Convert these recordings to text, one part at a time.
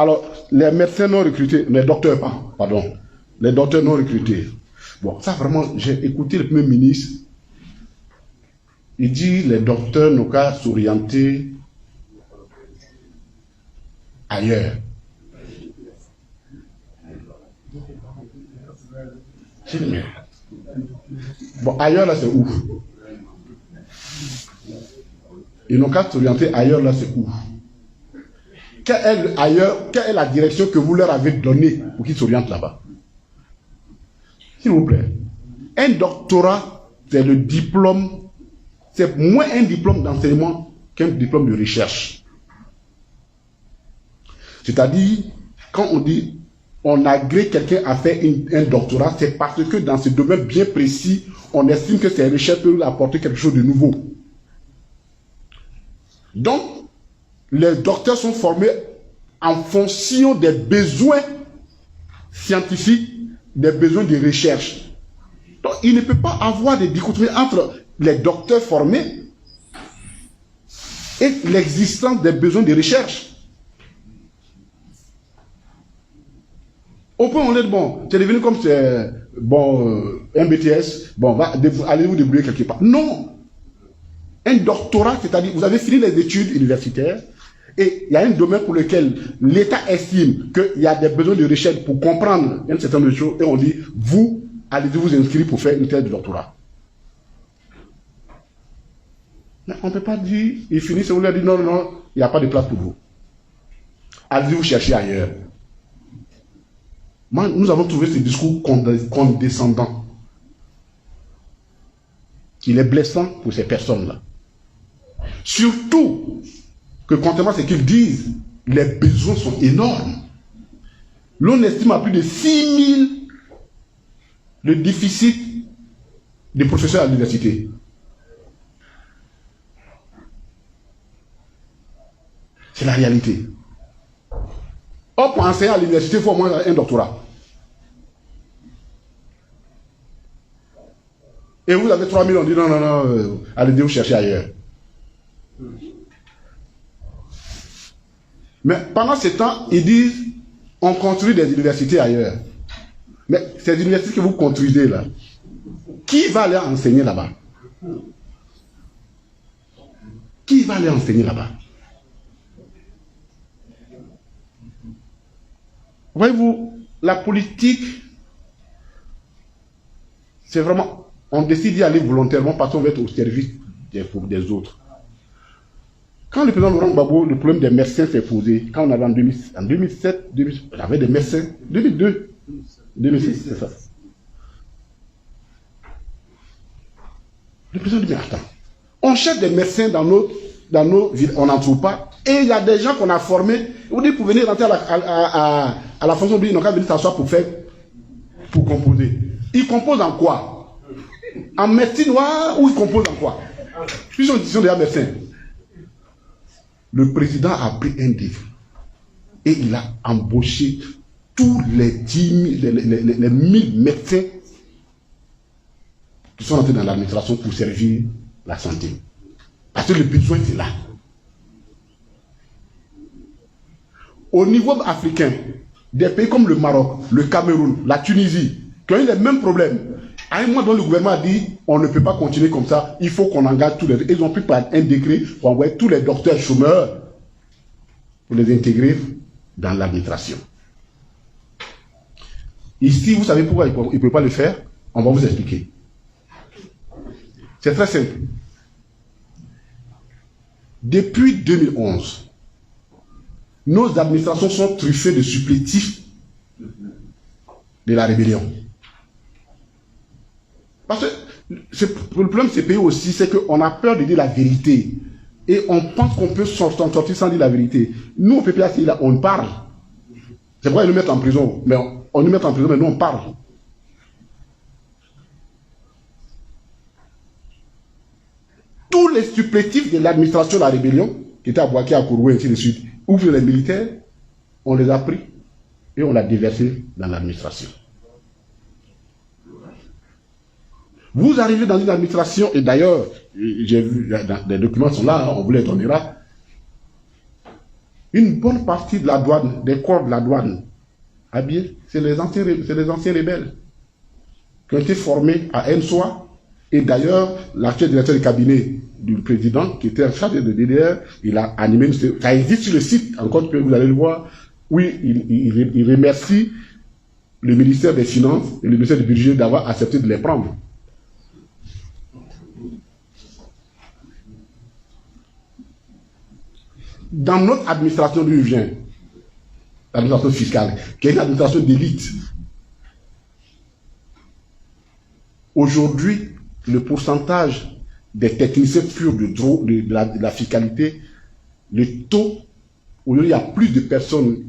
Alors, les médecins non recrutés, les docteurs, pardon, les docteurs non recrutés. Bon, ça vraiment, j'ai écouté le Premier ministre. Il dit les docteurs n'ont qu'à s'orienter ailleurs. Bon, ailleurs là c'est où? Ils n'ont qu'à s'orienter ailleurs là c'est où? Quelle est la direction que vous leur avez donnée pour qu'ils s'orientent là-bas? S'il vous plaît. Un doctorat, c'est le diplôme, c'est moins un diplôme d'enseignement qu'un diplôme de recherche. C'est-à-dire, quand on dit on agrée quelqu'un à faire un doctorat, c'est parce que dans ce domaine bien précis, on estime que ces recherches peuvent apporter quelque chose de nouveau. Donc, les docteurs sont formés en fonction des besoins scientifiques, des besoins de recherche. Donc, il ne peut pas avoir de dichotomie entre les docteurs formés et l'existence des besoins de recherche. Au point où on est bon, c'est devenu comme un BTS, bon, allez vous débrouiller quelque part. Non. Un doctorat, c'est-à-dire, vous avez fini les études universitaires, et il y a un domaine pour lequel l'État estime qu'il y a des besoins de recherche pour comprendre un certain nombre de choses, et on dit, vous, allez vous inscrire pour faire une thèse de doctorat. Mais on ne peut pas dire, ils finissent et on leur dit, non, il n'y a pas de place pour vous. Allez vous chercher ailleurs. Nous avons trouvé ce discours condescendant. Il est blessant pour ces personnes-là. Surtout que, contrairement à ce qu'ils disent, les besoins sont énormes. L'on estime à plus de 6 000 le déficit des professeurs à l'université. C'est la réalité. Or, pour enseigner à l'université, il faut au moins un doctorat. Et vous avez 3 000, on dit non, allez vous chercher ailleurs. Mais pendant ce temps, ils disent, on construit des universités ailleurs. Mais ces universités que vous construisez là, qui va aller enseigner là-bas? Qui va aller enseigner là-bas? Voyez-vous, la politique, c'est vraiment, on décide d'y aller volontairement parce qu'on veut être au service des autres. Quand le président Laurent Gbagbo, le problème des médecins s'est posé, quand on avait en 2007, il avait des médecins, 2002, 2006, c'est ça. Le président dit, mais attends, on cherche des médecins dans nos villes, on n'en trouve pas, et il y a des gens qu'on a formés, vous dites, pour venir rentrer à la fonction publique, ils n'ont qu'à venir s'asseoir pour composer. Ils composent en quoi? En médecine ou ils composent en quoi? Puisqu'ils sont déjà médecins. Le président a pris un défi et il a embauché tous les 10 000, les 1000 médecins qui sont entrés dans l'administration pour servir la santé. Parce que le besoin est là. Au niveau africain, des pays comme le Maroc, le Cameroun, la Tunisie, qui ont eu les mêmes problèmes, à un moment donné, le gouvernement a dit on ne peut pas continuer comme ça, il faut qu'on engage tous les. Ils ont pris par un décret pour envoyer tous les docteurs chômeurs pour les intégrer dans l'administration. Ici, vous savez pourquoi ils ne peuvent pas le faire? On va vous expliquer. C'est très simple. Depuis 2011, nos administrations sont truffées de supplétifs de la rébellion. Parce que le problème de ces pays aussi, c'est qu'on a peur de dire la vérité. Et on pense qu'on peut sortir sans dire la vérité. Nous, au PPAC, on parle. C'est pourquoi ils nous mettent en prison. Mais on nous met en prison, mais nous, on parle. Tous les supplétifs de l'administration de la rébellion, qui étaient à Boaké, à Kouroué, ainsi de suite, ouvrent les militaires, on les a pris et on l'a déversé dans l'administration. Vous arrivez dans une administration, et d'ailleurs, j'ai vu, les documents sont là, on vous les donnera. Une bonne partie de la douane, des corps de la douane, habillés, c'est les anciens rebelles qui ont été formés à Ensoa. Et d'ailleurs, l'actuel directeur du cabinet du président, qui était en charge de DDR, il a animé une... Ça existe sur le site, encore que vous allez le voir. Oui, il remercie le ministère des Finances et le ministère du Budget d'avoir accepté de les prendre. Dans notre administration d'où vient, l'administration fiscale, qui est une administration d'élite, aujourd'hui, le pourcentage des techniciens purs de la fiscalité, le taux, aujourd'hui, il y a plus de personnes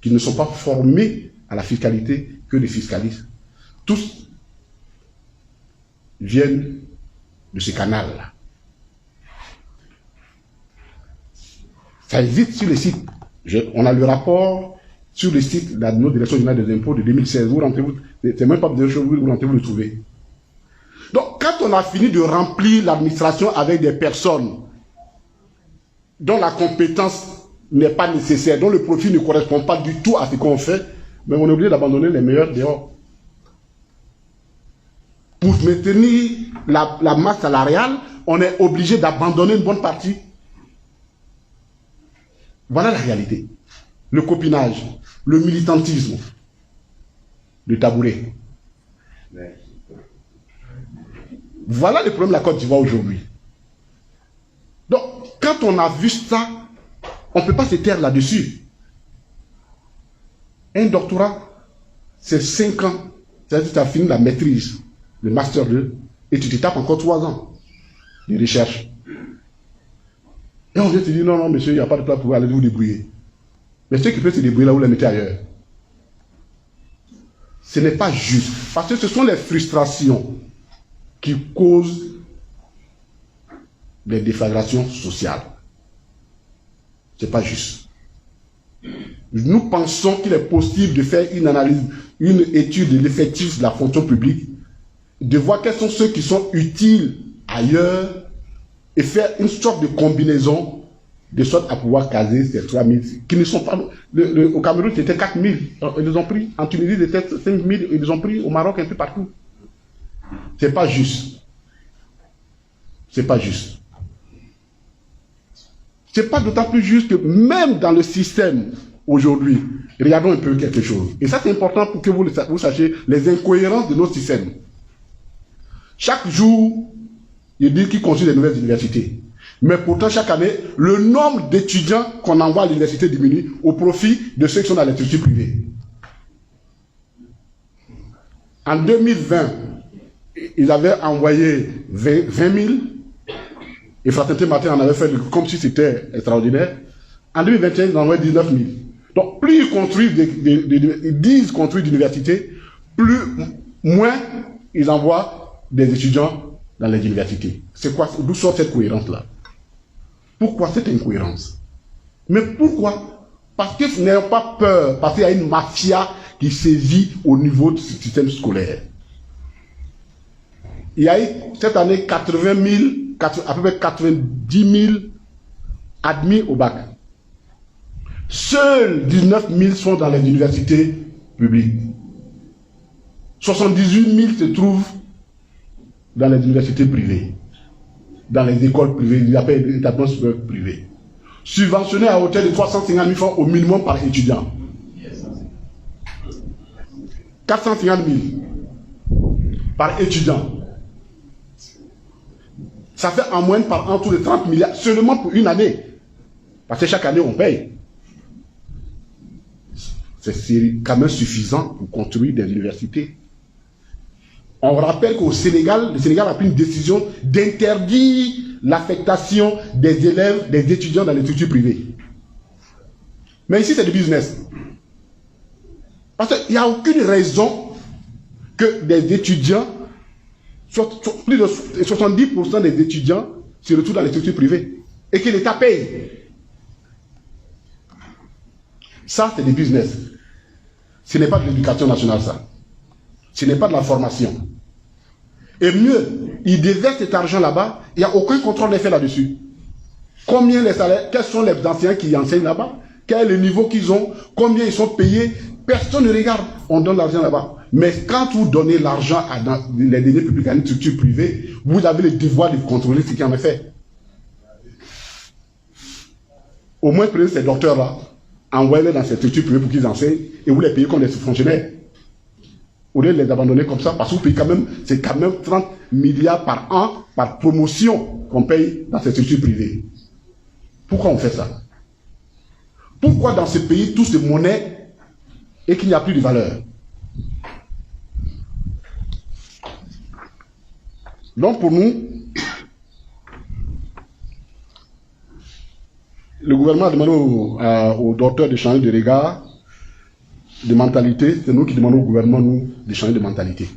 qui ne sont pas formées à la fiscalité que des fiscalistes. Tous viennent de ce canal-là. Ça existe sur les sites. On a le rapport sur le site de la Direction générale des impôts de 2016. Vous rentrez-vous, c'est même pas de choses, vous rentrez-vous le trouver. Donc, quand on a fini de remplir l'administration avec des personnes dont la compétence n'est pas nécessaire, dont le profil ne correspond pas du tout à ce qu'on fait, mais on est obligé d'abandonner les meilleurs dehors. Pour maintenir la masse salariale, on est obligé d'abandonner une bonne partie. Voilà la réalité. Le copinage, le militantisme, le tabouret. Voilà le problème de la Côte d'Ivoire aujourd'hui. Donc, quand on a vu ça, on ne peut pas se taire là-dessus. Un doctorat, c'est 5 ans. C'est-à-dire que tu as fini la maîtrise, le master 2, et tu te tapes encore 3 ans de recherche. Et on vient te dire, non, non, monsieur, il n'y a pas de place pour aller vous débrouiller. Mais ceux qui peuvent se débrouiller là, vous les mettez ailleurs. Ce n'est pas juste. Parce que ce sont les frustrations qui causent des déflagrations sociales. Ce n'est pas juste. Nous pensons qu'il est possible de faire une analyse, une étude de l'effectif de la fonction publique, de voir quels sont ceux qui sont utiles ailleurs, et faire une sorte de combinaison de sorte à pouvoir caser ces 3000 qui ne sont pas... au Cameroun, c'était 4000. Ils les ont pris. En Tunisie, c'était 5000. Ils les ont pris au Maroc, un peu partout. C'est pas juste. C'est pas juste. C'est pas d'autant plus juste que même dans le système aujourd'hui, regardons un peu quelque chose. Et ça, c'est important pour que vous sachiez les incohérences de notre système. Chaque jour, il dit qu'il construit des nouvelles universités. Mais pourtant, chaque année, le nombre d'étudiants qu'on envoie à l'université diminue au profit de ceux qui sont dans les structures privées. En 2020, ils avaient envoyé 20 000, et Fraternité Martin en avait fait comme si c'était extraordinaire. En 2021, ils en envoyaient 19 000. Donc, plus ils construisent ils disent construire d'universités, moins ils envoient des étudiants dans les universités. C'est quoi? D'où sort cette cohérence-là? Pourquoi cette incohérence? Mais pourquoi? Parce que n'ayons pas peur, parce qu'il y a une mafia qui sévit au niveau du système scolaire. Il y a eu cette année 80 000, à peu près 90 000 admis au bac. Seuls 19 000 sont dans les universités publiques. 78 000 se trouvent dans les universités privées, dans les écoles privées, ils appellent les établissements privés, subventionnés à hauteur de 350 000 francs au minimum par étudiant. 450 000 par étudiant. Ça fait en moyenne par an autour de 30 milliards seulement pour une année. Parce que chaque année on paye. C'est quand même suffisant pour construire des universités. On rappelle qu'au Sénégal, le Sénégal a pris une décision d'interdire l'affectation des élèves, des étudiants dans les structures privées. Mais ici, c'est du business. Parce qu'il n'y a aucune raison que des étudiants, plus de 70% des étudiants se retrouvent dans les structures privées et que l'État paye. Ça, c'est du business. Ce n'est pas de l'éducation nationale, ça. Ce n'est pas de la formation. Et mieux, ils déversent cet argent là-bas, il n'y a aucun contrôle n'est fait là-dessus. Combien les salaires, quels sont les enseignants qui enseignent là-bas? quel est le niveau qu'ils ont, combien ils sont payés, personne ne regarde. On donne l'argent là-bas. Mais quand vous donnez l'argent à les deniers publics à une structure privée, vous avez le devoir de contrôler ce qui en est fait. Au moins, prenez ces docteurs-là, envoyez-les dans ces structures privées pour qu'ils enseignent et vous les payez comme des fonctionnaires. Au lieu de les abandonner comme ça, parce que vous payez quand même, c'est quand même 30 milliards par an, par promotion qu'on paye dans ces structures privées. Pourquoi on fait ça? Pourquoi dans ce pays tout se monnaie et qu'il n'y a plus de valeur? Donc pour nous, le gouvernement a demandé aux docteurs de changer de regard, de mentalité. C'est nous qui demandons au gouvernement, nous, de changer de mentalité.